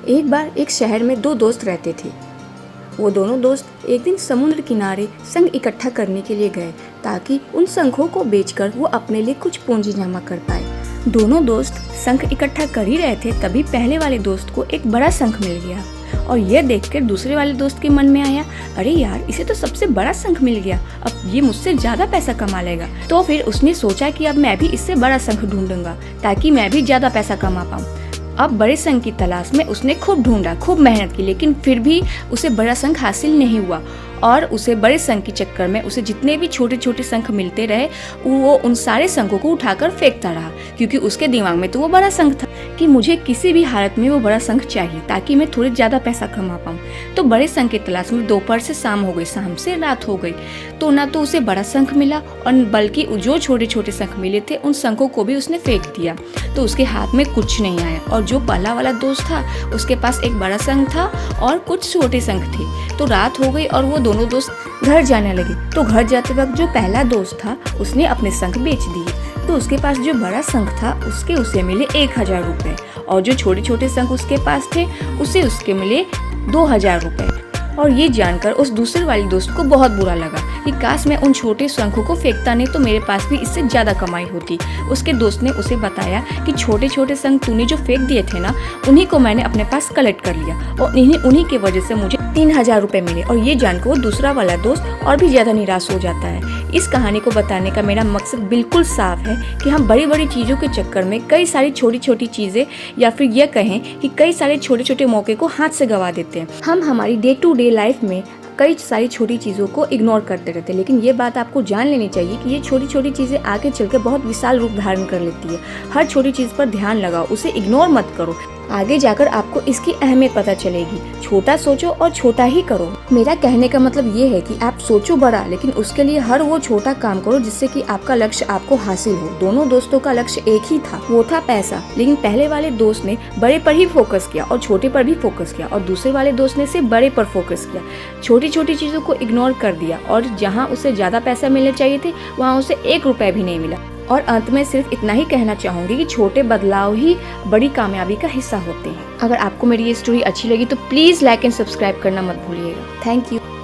एक बार एक शहर में दो दोस्त रहते थे। वो दोनों दोस्त एक दिन समुद्र किनारे शंख इकट्ठा करने के लिए गए ताकि उन शंखों को बेचकर वो अपने लिए कुछ पूंजी जमा कर पाए। दोनों दोस्त शंख इकट्ठा कर ही रहे थे, तभी पहले वाले दोस्त को एक बड़ा शंख मिल गया और यह देखकर दूसरे वाले दोस्त के मन में आया, अरे यार, इसे तो सबसे बड़ा शंख मिल गया, अब ये मुझसे ज्यादा पैसा कमा लेगा। तो फिर उसने सोचा कि अब मैं भी इससे बड़ा शंख ढूंढूंगा ताकि मैं भी ज्यादा पैसा कमा पाऊँ। अब बड़े शंख की तलाश में उसने खूब ढूंढा, खूब मेहनत की, लेकिन फिर भी उसे बड़ा शंख हासिल नहीं हुआ और उसे बड़े शंख के चक्कर में उसे जितने भी छोटे छोटे शंख मिलते रहे वो उन सारे शंखों को उठाकर फेंकता रहा, क्योंकि उसके दिमाग में तो वो बड़ा शंख था कि मुझे किसी भी हालत में वो बड़ा शंख चाहिए ताकि मैं थोड़ी ज़्यादा पैसा कमा पाऊँ। तो बड़े शंख की तलाश में दोपहर से शाम हो गई, शाम से रात हो गई, तो ना तो उसे बड़ा शंख मिला और बल्कि जो छोटे छोटे शंख मिले थे उन शंखों को भी उसने फेंक दिया। तो उसके हाथ में कुछ नहीं आया और जो पहला वाला दोस्त था उसके पास एक बड़ा शंख था और कुछ छोटे शंख थे। तो रात हो गई और वो दोनों दोस्त घर जाने लगे। तो घर जाते वक्त जो पहला दोस्त था उसने अपने शंख बेच दिए। तो उसके पास जो बड़ा शंख था उसे मिले 1000 रुपये और जो छोटे छोटे शंख उसके पास थे उसके मिले 2000 रुपये। और ये जानकर उस दूसरे वाले दोस्त को बहुत बुरा लगा कि काश मैं उन छोटे शंखों को फेंकता नहीं तो मेरे पास भी इससे ज़्यादा कमाई होती। उसके दोस्त ने उसे बताया कि छोटे छोटे शंख तूने जो फेंक दिए थे ना, उन्हीं को मैंने अपने पास कलेक्ट कर लिया और उन्हीं की वजह से मुझे 3000 रुपये मिले। और ये जानकर वो दूसरा वाला दोस्त और भी ज़्यादा निराश हो जाता है। इस कहानी को बताने का मेरा मकसद बिल्कुल साफ है कि हम बड़ी बड़ी चीज़ों के चक्कर में कई सारी छोटी छोटी चीज़ें या फिर यह कहें कि कई सारे छोटे छोटे मौके को हाथ से गंवा देते हैं। हम हमारी डे टू डे लाइफ में कई सारी छोटी चीज़ों को इग्नोर करते रहते हैं, लेकिन ये बात आपको जान लेनी चाहिए कि ये छोटी छोटी चीज़ें आगे चलकर बहुत विशाल रूप धारण कर लेती है। हर छोटी चीज़ पर ध्यान लगाओ, उसे इग्नोर मत करो, आगे जाकर आपको इसकी अहमियत पता चलेगी। छोटा सोचो और छोटा ही करो। मेरा कहने का मतलब ये है कि आप सोचो बड़ा, लेकिन उसके लिए हर वो छोटा काम करो जिससे कि आपका लक्ष्य आपको हासिल हो। दोनों दोस्तों का लक्ष्य एक ही था, वो था पैसा, लेकिन पहले वाले दोस्त ने बड़े पर ही फोकस किया और छोटे पर भी फोकस किया और दूसरे वाले दोस्त ने सिर्फ बड़े पर फोकस किया, छोटी छोटी चीजों को इग्नोर कर दिया और जहाँ उसे ज्यादा पैसा मिलने चाहिए थे वहाँ उसे 1 रुपया भी नहीं मिला। और अंत में सिर्फ इतना ही कहना चाहूँगी कि छोटे बदलाव ही बड़ी कामयाबी का हिस्सा होते हैं। अगर आपको मेरी ये स्टोरी अच्छी लगी तो प्लीज़ लाइक एंड सब्सक्राइब करना मत भूलिएगा। Thank you.